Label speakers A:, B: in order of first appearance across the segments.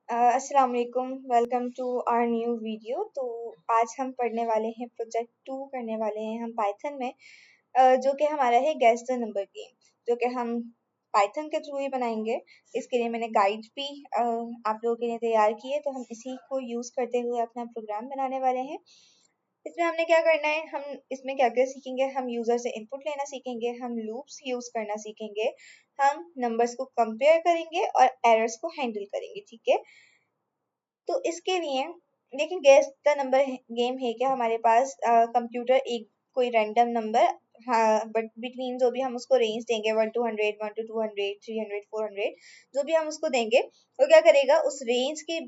A: अस्सलाम वालेकुम, welcome to our new video. तो आज हम पढ़ने वाले हैं, प्रोजेक्ट 2 करने वाले हैं हम पाइथन में, जो कि हमारा है गेस द नंबर गेम, जो कि हम पाइथन के थ्रू ही बनाएंगे। इसके लिए मैंने गाइड भी आप लोगों के लिए तैयार की है, तो हम इसी को यूज़ करते हुए अपना प्रोग्राम बनाने वाले हैं। इसमें हमने क्या करना है, हम इसमें क्या क्या सीखेंगे, हम यूज़र से इनपुट लेना सीखेंगे, हम लूप्स यूज़ करना सीखेंगे, हम नंबर्स को कंपेयर करेंगे और एरर्स को हैंडल करेंगे। ठीक है, तो इसके लिए लेकिन गेस द नंबर गेम है क्या हमारे पास, कंप्यूटर एक कोई रैंडम नंबर, हाँ, बट बिटवीन जो भी हम उसको रेंज देंगे 1 to 100, 1 to 200, 300, 400, जो भी हम उसको देंगे, वो क्या करेगा, उस रेंज के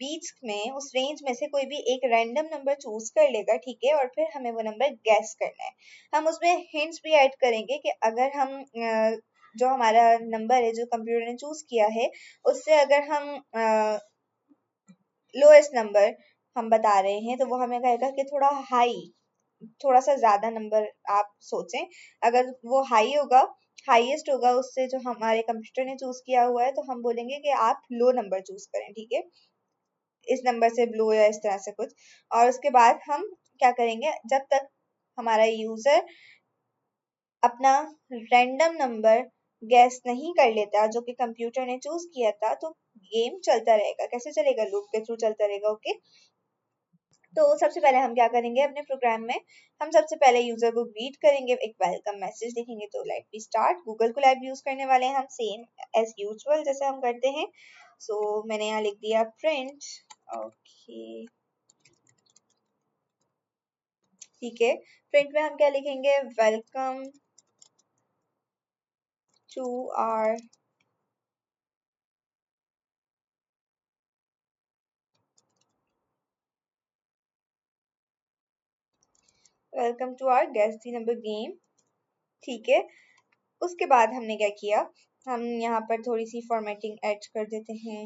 A: बीच में, उस रेंज में से कोई भी एक रैंडम नंबर चूज कर लेगा। ठीक है, और फिर हमें वो नंबर गैस करना है। हम उसमें हिंट्स भी ऐड करेंगे कि अगर हम जो हमारा नंबर है जो कंप्यूटर ने चूज किया है, उससे अगर हम लोएस्ट नंबर हम बता रहे हैं, तो वो हमें कहेगा कि थोड़ा हाई, थोड़ा सा ज्यादा नंबर आप सोचें। अगर वो हाई होगा, हाईएस्ट होगा उससे जो हमारे कंप्यूटर ने चूज किया हुआ है, तो हम बोलेंगे कि आप लो नंबर चूज करें। ठीक है, इस नंबर से लो या इस तरह से कुछ। और उसके बाद हम क्या करेंगे, जब तक हमारा यूजर अपना रैंडम नंबर गैस नहीं कर लेता जो कि कंप्यूटर ने चूज किया था, तो गेम चलता रहेगा। कैसे चलेगा? लूप के थ्रू चलता रहेगा। ओके, तो सबसे पहले हम क्या करेंगे अपने प्रोग्राम में, हम सबसे पहले यूजर को ग्रीट करेंगे, एक वेलकम मैसेज लिखेंगे। तो लेट बी स्टार्ट, गूगल को लाइव यूज करने वाले हैं हम, सेम एज यूजुअल जैसे हम करते हैं। सो मैंने यहाँ लिख दिया प्रिंट। ओके, ठीक है, प्रिंट में हम क्या लिखेंगे, welcome to our welcome to our guess the number game. ठीक है, उसके बाद हमने क्या किया, हम यहाँ पर थोड़ी सी फॉर्मेटिंग ऐड कर देते हैं।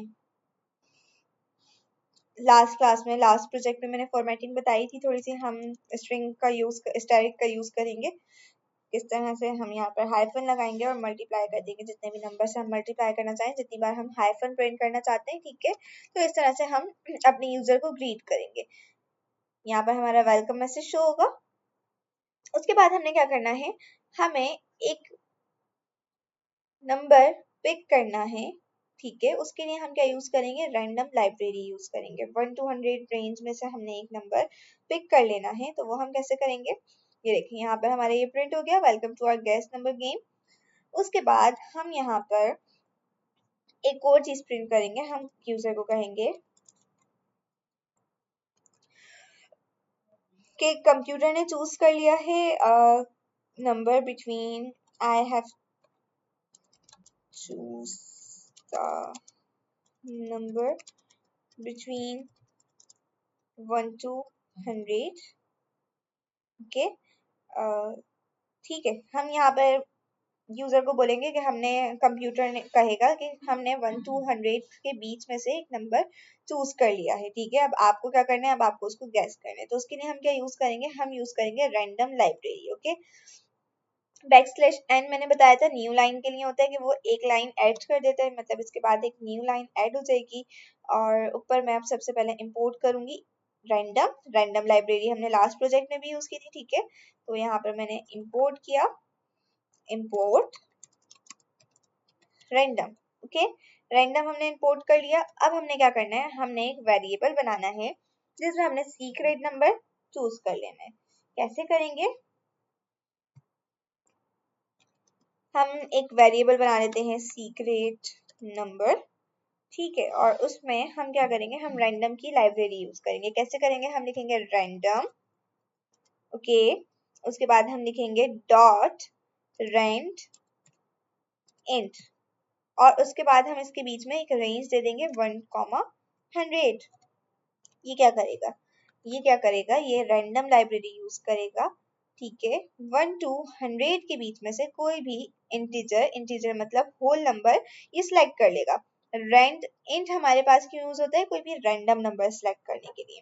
A: लास्ट क्लास में, लास्ट प्रोजेक्ट में मैंने फॉर्मेटिंग बताई थी थोड़ी सी, हम स्ट्रिंग का यूज, स्टैटिक का यूज करेंगे। किस तरह से हम यहाँ पर हाइफन लगाएंगे और मल्टीप्लाई कर देंगे, जितने भी नंबर से हम मल्टीप्लाई करना चाहें, जितनी बार हम हाइफन प्रिंट करना चाहते हैं। ठीक है, तो इस तरह से हम अपने यूजर को ग्रीट करेंगे। यहाँ पर हमारा वेलकम मैसेज शो होगा। उसके बाद हमने क्या करना है, हमें एक नंबर पिक करना है। ठीक है, उसके लिए हम क्या यूज करेंगे, रैंडम लाइब्रेरी यूज करेंगे। 1 to 100 रेंज में से हमने एक नंबर पिक कर लेना है, तो वो हम कैसे करेंगे, ये देखिए यहाँ पर हमारा ये प्रिंट हो गया, welcome to our guess number game. उसके बाद हम यहाँ पर एक और चीज प्रिंट करेंगे, हम यूजर को कहेंगे कि कंप्यूटर ने चूज कर लिया है number between, I have choose the number between 1 to 100। Okay, ठीक है, हम यहाँ पर यूजर को बोलेंगे कि हमने, कंप्यूटर ने कहेगा कि हमने 1 to 100 के बीच में से एक नंबर चूज कर लिया है। ठीक है, अब आपको क्या करना है, अब आपको उसको गैस करना है। तो उसके लिए हम क्या यूज करेंगे, हम यूज करेंगे random library. Okay, backslash n मैंने बताया था न्यू लाइन के लिए होता है, कि वो एक लाइन ऐड कर देता है, मतलब इसके बाद एक न्यू लाइन ऐड हो जाएगी। और ऊपर मैं अब सबसे पहले इंपोर्ट करूंगी रैंडम, रैंडम लाइब्रेरी हमने लास्ट प्रोजेक्ट में भी यूज की थी। ठीक है, तो यहाँ पर मैंने इंपोर्ट किया, इंपोर्ट रैंडम। ओके, रैंडम हमने इंपोर्ट कर लिया। अब हमने क्या करना है, हमने एक वेरिएबल बनाना है जिसमें हमने सीक्रेट नंबर चूज कर लेना है। कैसे करेंगे, हम एक वेरिएबल बना लेते हैं सीक्रेट नंबर। ठीक है, और उसमें हम क्या करेंगे, हम रैंडम की लाइब्रेरी यूज करेंगे। कैसे करेंगे, हम लिखेंगे रैंडम। ओके, उसके बाद हम लिखेंगे डॉट रेंट इंट, और उसके बाद हम इसके बीच में एक रेंज दे देंगे 1, 100। ये क्या करेगा, ये क्या करेगा, ये रैंडम लाइब्रेरी यूज करेगा। ठीक है, 1 to 100 के बीच में से कोई भी इंटीजर, इंटीजर मतलब होल नंबर, ये सिलेक्ट कर लेगा। रेंड इंट हमारे पास क्यों यूज होता है, कोई भी रैंडम नंबर सिलेक्ट करने के लिए।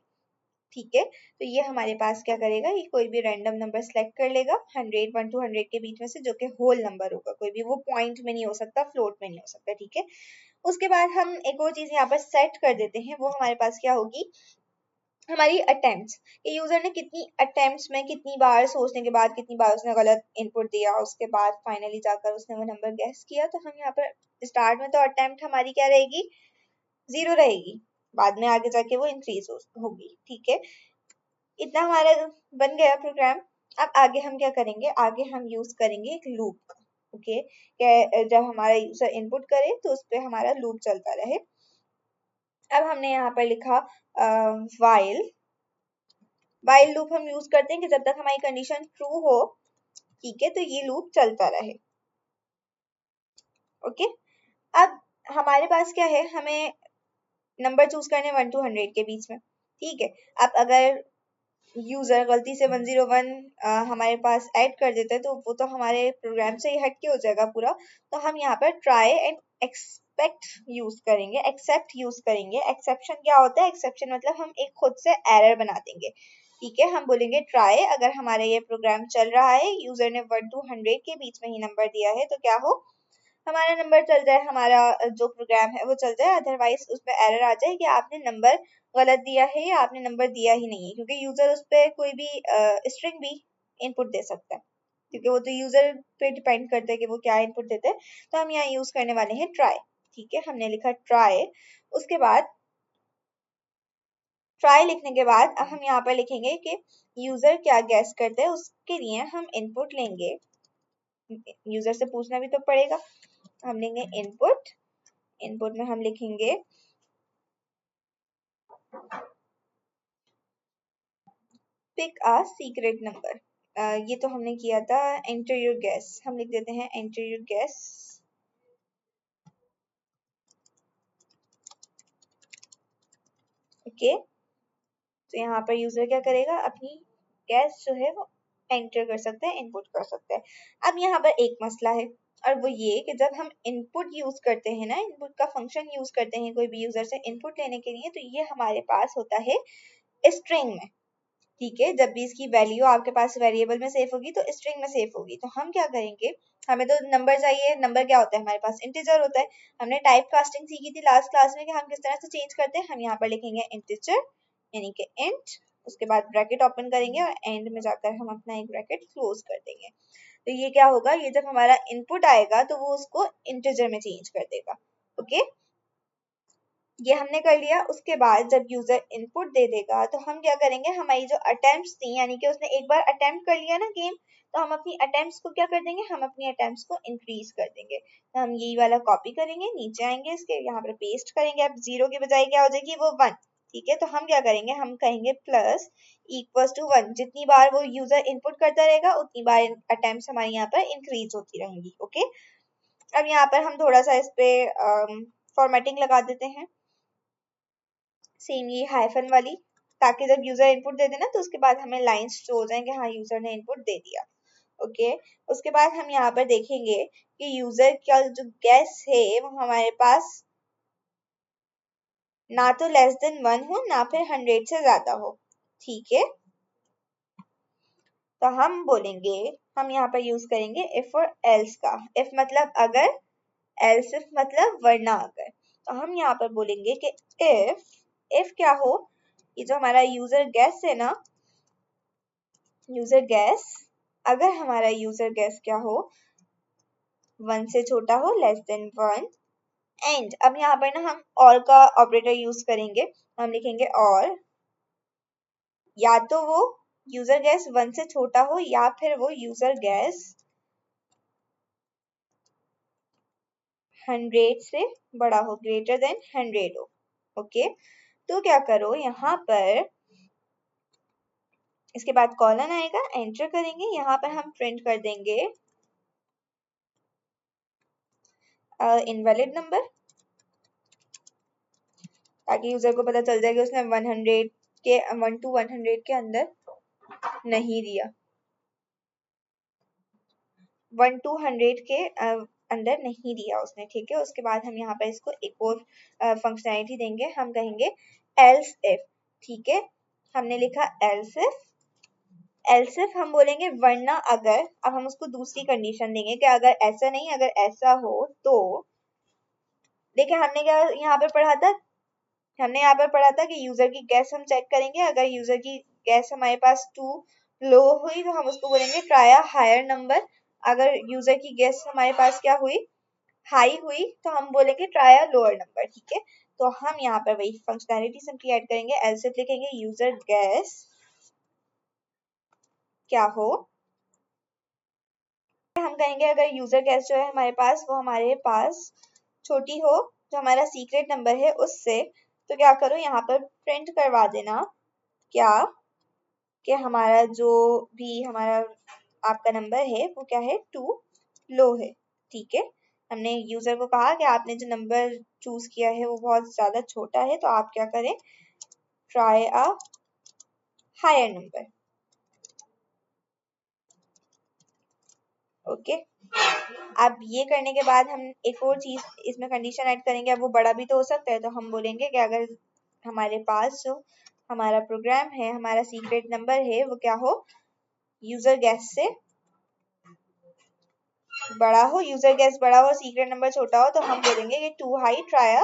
A: ठीक है, तो ये हमारे पास क्या करेगा, ये कोई भी रैंडम नंबर सिलेक्ट कर लेगा 100 1 to 100 के बीच में से, जो कि होल नंबर होगा, कोई भी, वो पॉइंट में नहीं हो सकता, फ्लोट में नहीं हो सकता। ठीक है, उसके बाद हम एक और चीज यहाँ पर सेट कर देते हैं, वो हमारे पास क्या होगी, हमारी अटेम्प्ट्स, कि यूजर ने कितनी अटेम्प्ट्स में कितनी बार सोचने के बाद कितनी बार उसने गलत इनपुट दिया, उसके बाद फाइनली जाकर उसने वो नंबर गेस किया। तो हम यहाँ पर स्टार्ट में तो अटेम्प्ट हमारी क्या रहेगी, 0 रहेगी, बाद में आगे जाके वो इंक्रीज होगी। ठीक है, इतना हमारा बन गया प्रोग्राम। अब आगे हम क्या करेंगे, आगे हम यूज करेंगे एक लूप का। ओके, जब हमारा यूजर इनपुट करे तो उस पर हमारा लूप चलता रहे। अब हमने यहाँ पर लिखा वाइल, वाइल लूप हम यूज करते हैं कि जब तक हमारी कंडीशन ट्रू हो, ठीक है, तो ये लूप चलता रहे। ओके, अब हमारे पास क्या है, हमें नंबर चूज करने 1 to 100 के बीच में। ठीक है, अब अगर यूजर गलती से 101 हमारे पास ऐड कर देता है तो वो तो हमारे प्रोग्राम से ही हटके हो जाएगा पूरा। तो हम यहाँ पर ट्राई एंड एक्सपेक्ट यूज करेंगे, एक्सेप्ट यूज करेंगे। एक्सेप्शन क्या होता है, एक्सेप्शन मतलब हम एक खुद से एरर बना देंगे। ठीक है, हम बोलेंगे ट्राई, अगर हमारा ये प्रोग्राम चल रहा है, यूजर ने 1 to 100 के बीच में ही नंबर दिया है, तो क्या हो, हमारा नंबर चल जाए, हमारा जो प्रोग्राम है वो चल जाए। अदरवाइज उसमें एरर आ जाए कि आपने नंबर गलत दिया है या आपने नंबर दिया ही नहीं है, क्योंकि यूजर उस पर कोई भी स्ट्रिंग भी इनपुट दे सकता है, क्योंकि वो तो यूजर पे डिपेंड करता है कि वो क्या इनपुट देते हैं। तो हम यहाँ यूज करने वाले हैं ट्राई। ठीक है, हमने लिखा ट्राई, उसके बाद ट्राई लिखने के बाद अब हम यहाँ पर लिखेंगे कि यूजर क्या गैस करते हैं, उसके लिए हम इनपुट लेंगे। यूजर से पूछना भी तो पड़ेगा, हम लेंगे इनपुट। इनपुट में हम लिखेंगे पिक अ सीक्रेट नंबर। ये तो हमने किया था एंटर योर गेस, हम लिख देते हैं एंटर योर गेस। ओके, तो यहाँ पर यूजर क्या करेगा, अपनी गैस जो है वो एंटर कर सकता है, इनपुट कर सकता है। अब यहाँ पर एक मसला है, और वो ये कि जब हम इनपुट यूज करते हैं ना, इनपुट का फंक्शन यूज करते हैं कोई भी यूजर से इनपुट लेने के लिए, तो ये हमारे पास होता है स्ट्रिंग में। ठीक है, जब भी इसकी वैल्यू आपके पास वेरिएबल में सेव होगी तो स्ट्रिंग में सेव होगी। तो हम क्या करेंगे, हमें तो नंबर चाहिए, नंबर क्या होता है हमारे पास, इंटीजर होता है। हमने टाइप कास्टिंग सीखी थी लास्ट क्लास में कि हम किस तरह से चेंज करते हैं। हम यहाँ पर लिखेंगे इंटीजर, यानी कि इंट, उसके बाद ब्रैकेट ओपन करेंगे और एंड में जाकर हम अपना एक ब्रैकेट क्लोज कर देंगे। तो ये क्या होगा, ये जब हमारा इनपुट आएगा तो वो उसको इंटीजर में चेंज कर देगा। ओके, ये हमने कर लिया। उसके बाद जब यूजर इनपुट दे देगा तो हम क्या करेंगे, हमारी जो अटेम्प्ट्स थी, यानी कि उसने एक बार अटेम्प्ट कर लिया ना गेम, तो हम अपनी अटेम्प्ट्स को क्या कर देंगे, हम अपनी अटेम्प्ट्स को इंक्रीज कर देंगे। तो हम यही वाला कॉपी करेंगे, नीचे आएंगे, इसके यहाँ पर पेस्ट करेंगे। अब 0 के बजाय क्या हो जाएगी, वो 1। ठीक है, तो हम क्या करेंगे, हम कहेंगे प्लस इक्वल्स टू 1। जितनी बार वो यूजर इनपुट करता रहेगा उतनी बार अटेम्प्ट्स हमारी यहाँ पर इंक्रीज होती रहेंगी। ओके, अब यहाँ पर हम थोड़ा सा इस पे फॉर्मेटिंग लगा देते हैं, सेम ये हाइफन वाली, ताकि जब यूजर इनपुट दे देना तो उसके बाद हमें लाइंस शो हो जाए कि हाँ यूजर ने इनपुट दे दिया। ओके, उसके बाद हम यहाँ पर देखेंगे कि यूजर का जो गैस है वो हमारे पास ना तो लेस देन 1 हो, ना फिर 100 से ज्यादा हो। ठीक है, तो हम बोलेंगे, हम यहाँ पर यूज करेंगे इफ और एल्स का। इफ मतलब अगर, एल्स इफ मतलब वरना अगर। तो हम यहाँ पर बोलेंगे कि इफ क्या हो, ये जो हमारा यूजर गैस है ना, यूजर गैस, अगर हमारा यूजर गैस क्या हो, 1 से छोटा हो, लेस देन 1। एंड अब यहाँ पर ना हम और का ऑपरेटर यूज करेंगे, हम लिखेंगे और, या तो वो यूजर गैस 1 से छोटा हो या फिर वो यूजर गैस 100 से बड़ा हो, ग्रेटर देन 100 हो। ओके, तो क्या करो, यहाँ पर इसके बाद कॉलन आएगा, एंटर करेंगे, यहाँ पर हम प्रिंट कर देंगे इनवैलिड नंबर, ताकि यूजर को पता चल जाए कि उसने 100 के 1 to 100 के अंदर नहीं दिया, 1 to 100 के अंदर नहीं दिया उसने। ठीक है, उसके बाद हम यहाँ पर इसको एक और फंक्शनैलिटी देंगे, हम कहेंगे एल्स इफ। ठीक है, हमने लिखा एल्स इफ, एल्स इफ हम बोलेंगे वरना अगर। अब हम उसको दूसरी कंडीशन देंगे कि अगर ऐसा नहीं, अगर ऐसा हो तो देखिए हमने क्या यहाँ पर पढ़ा था, हमने यहाँ पर पढ़ा था कि यूजर की गैस हम चेक करेंगे, अगर यूजर की गैस हमारे पास 2 लो हुई तो हम उसको बोलेंगे ट्राई अ हायर नंबर। अगर यूजर की गैस हमारे पास क्या हुई, हाई हुई, तो हम बोलेंगे ट्राई अ लोअर नंबर। ठीक है, तो हम यहाँ पर वही फंक्शनैलिटी सिंपली ऐड करेंगे, एल्स इफ लिखेंगे यूजर गैस क्या हो, हम कहेंगे अगर यूजर गैस जो है हमारे पास वो हमारे पास छोटी हो, जो हमारा सीक्रेट नंबर है उससे, तो क्या करो यहाँ पर प्रिंट करवा देना क्या, कि हमारा जो भी हमारा आपका नंबर है वो क्या है, 2 लो है। ठीक है, हमने यूजर को कहा कि आपने जो नंबर चूज किया है वो बहुत ज्यादा छोटा है, तो आप क्या करें, try a higher number. Okay, अब ये करने के बाद हम एक और चीज इसमें कंडीशन ऐड करेंगे, अब वो बड़ा भी तो हो सकता है, तो हम बोलेंगे कि अगर हमारे पास जो हमारा प्रोग्राम है, हमारा सीक्रेट नंबर है वो क्या हो, यूजर गैस से बड़ा हो, यूजर गैस बड़ा हो, सीक्रेट नंबर छोटा हो, तो हम बोलेंगे कि too high try a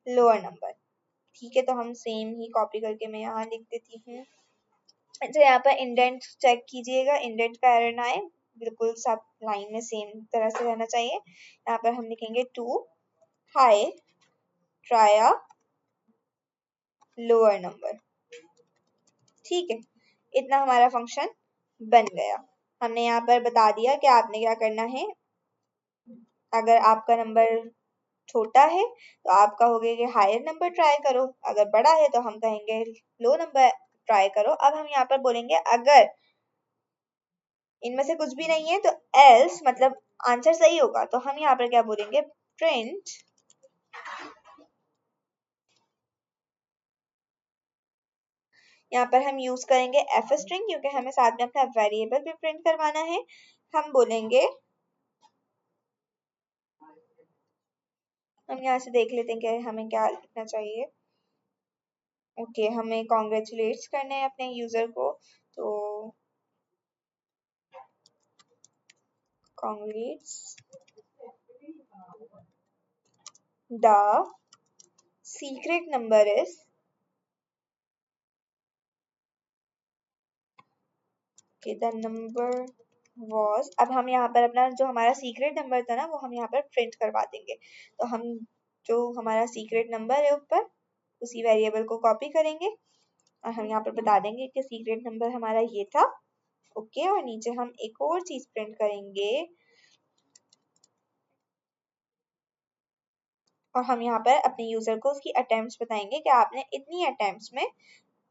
A: lower number. ठीक है, तो हम सेम ही कॉपी करके मैं यहाँ लिख देती हूँ। अच्छा, यहाँ पर इंडेंट चेक कीजिएगा, इंडेंट का एरर ना आए, बिल्कुल सब लाइन में सेम तरह से रहना चाहिए। यहाँ पर हम लिखेंगे too high try a lower number. ठीक है, इतना हमारा फंक्शन बन गया। हमने यहाँ पर बता दिया कि आपने क्या करना है, अगर आपका नंबर छोटा है तो आप कहोगे कि हायर नंबर ट्राई करो, अगर बड़ा है तो हम कहेंगे लो नंबर ट्राई करो। अब हम यहाँ पर बोलेंगे अगर इनमें से कुछ भी नहीं है तो एल्स मतलब आंसर सही होगा, तो हम यहाँ पर क्या बोलेंगे, प्रिंट यहाँ पर हम यूज करेंगे एफ स्ट्रिंग, क्योंकि हमें साथ में अपना वेरिएबल भी प्रिंट करवाना है। हम बोलेंगे, हम यहाँ से देख लेते हैं कि हमें क्या लिखना चाहिए। ओके, हमें कॉन्ग्रेचुलेट्स करने हैं अपने यूजर को, तो congrats the secret number is, okay the number was, अब हम यहाँ पर अपना जो हमारा सीक्रेट नंबर था ना वो हम यहाँ पर प्रिंट करवा देंगे। तो हम जो हमारा सीक्रेट नंबर है ऊपर उसी वेरिएबल को कॉपी करेंगे और हम यहाँ पर बता देंगे कि सीक्रेट नंबर हमारा ये था। ओके, और नीचे हम एक और चीज प्रिंट करेंगे, और हम यहाँ पर अपने यूजर को उसकी अटेम्प्ट्स बताएंगे कि आपने इतनी अटेम्प्ट्स में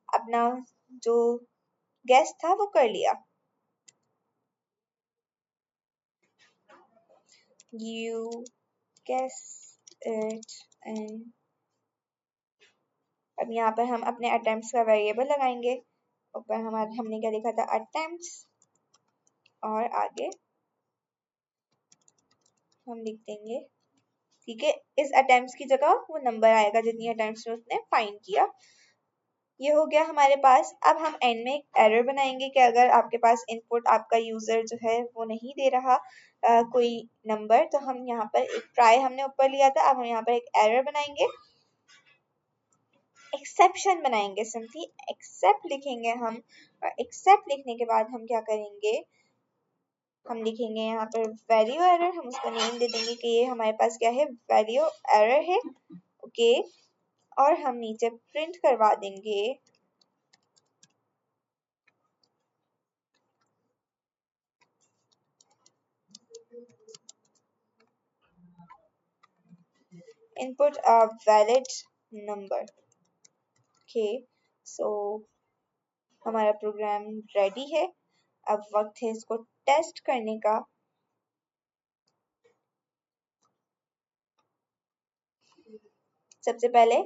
A: अपना जो गेस था वो कर लिया। You guess it and अब यहाँ पर हम अपने अटेम्प्ट्स का वेरिएबल लगाएंगे, ऊपर हमारे हमने क्या लिखा था, अटेम्प्ट्स, और आगे हम लिख देंगे। ठीक है, इस अटेम्प्ट्स की जगह वो नंबर आएगा जितनी अटेम्प्ट्स में उसने फाइंड किया। ये हो गया हमारे पास। अब हम एंड में एक एरर बनाएंगे कि अगर आपके पास इनपुट आपका यूजर जो है वो नहीं दे रहा कोई नंबर, तो हम यहाँ पर एक ट्राई हमने ऊपर लिया था, अब हम यहाँ पर एक एरर बनाएंगे, एक्सेप्शन बनाएंगे, सिंपली एक्सेप्ट लिखेंगे हम, और एक्सेप्ट लिखने के बाद हम क्या करेंगे, हम लिखेंगे यहाँ पर वैल्यू एरर, हम उसको नेम दे देंगे कि ये हमारे पास क्या है, वैल्यू एरर है। ओके, और हम नीचे प्रिंट करवा देंगे input a valid number। Okay, so हमारा प्रोग्राम रेडी है, अब वक्त है इसको टेस्ट करने का। सबसे पहले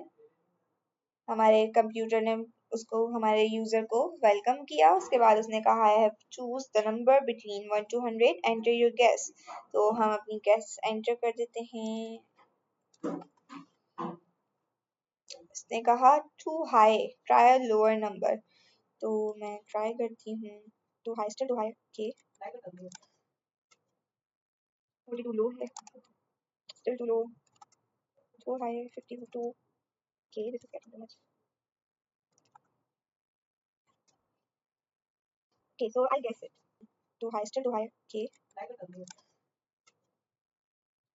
A: हमारे कंप्यूटर ने उसको, हमारे यूजर को वेलकम किया, उसके बाद उसने कहा है choose the number between 1 to 100 enter your guess, तो हम अपनी गेस एंटर कर देते हैं। उसने कहा too high try lower number, तो मैं ट्राई करती हूँ, too high, still too high, okay 42 low है, still too low, too high, 52. Okay, this is getting too much. Okay, so I'll guess it. Too high, still too high. Okay,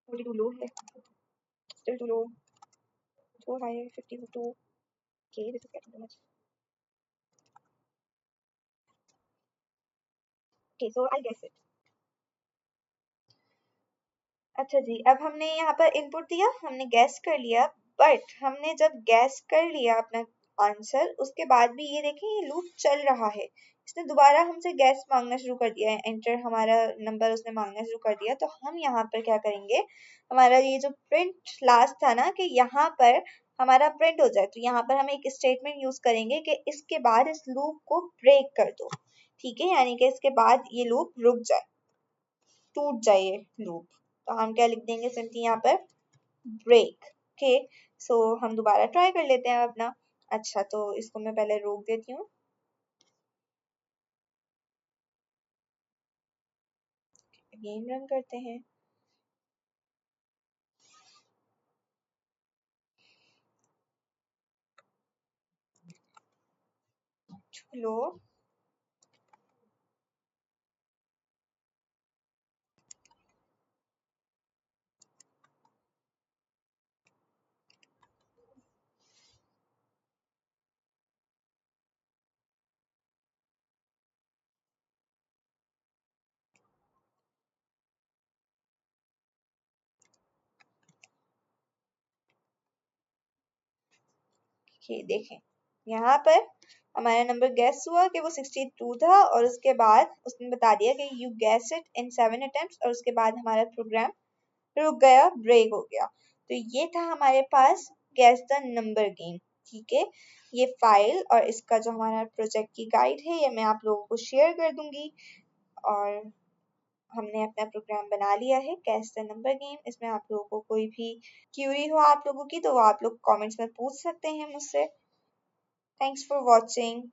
A: 42 low है, still too low. Too high, 52. Okay, this is getting too much. Okay, so I'll guess it. अच्छा जी, अब हमने यहाँ पर input दिया, हमने gas कर लिया, बट हमने जब गैस कर लिया अपना आंसर, उसके बाद भी ये देखें ये लूप चल रहा है। इसने दोबारा हमसे गैस मांगना शुरू कर दिया है, एंटर हमारा नंबर उसने मांगना शुरू कर दिया। तो हम यहाँ पर क्या करेंगे, हमारा ये जो प्रिंट लास्ट था ना कि यहाँ पर हमारा प्रिंट हो जाए, तो यहाँ पर हम एक स्टेटमेंट यूज करेंगे कि इसके बाद इस लूप को ब्रेक कर दो। ठीक है, यानी कि इसके बाद ये लूप रुक जाए, टूट जाए ये लूप। तो हम क्या लिख देंगे सिंपली यहाँ पर ब्रेक। ओके, सो हम दोबारा ट्राई कर लेते हैं अपना। अच्छा, तो इसको मैं पहले रोक देती हूँ, अगेन रन करते हैं। लो, ये देखें यहाँ पर हमारा नंबर गैस हुआ कि वो 62 था, और उसके बाद उसने बता दिया कि you gas it in 7 attempts, और उसके बाद हमारा प्रोग्राम रुक गया, ब्रेक हो गया। तो ये था हमारे पास गैस द नंबर गेम। ठीक है, ये फाइल और इसका जो हमारा प्रोजेक्ट की गाइड है ये मैं आप लोगों को शेयर कर दूंगी। और हमने अपना प्रोग्राम बना लिया है गैस द नंबर गेम। इसमें आप लोगों को कोई भी क्यूरी हो आप लोगों की तो वो आप लोग कमेंट्स में पूछ सकते हैं मुझसे। Thanks for watching.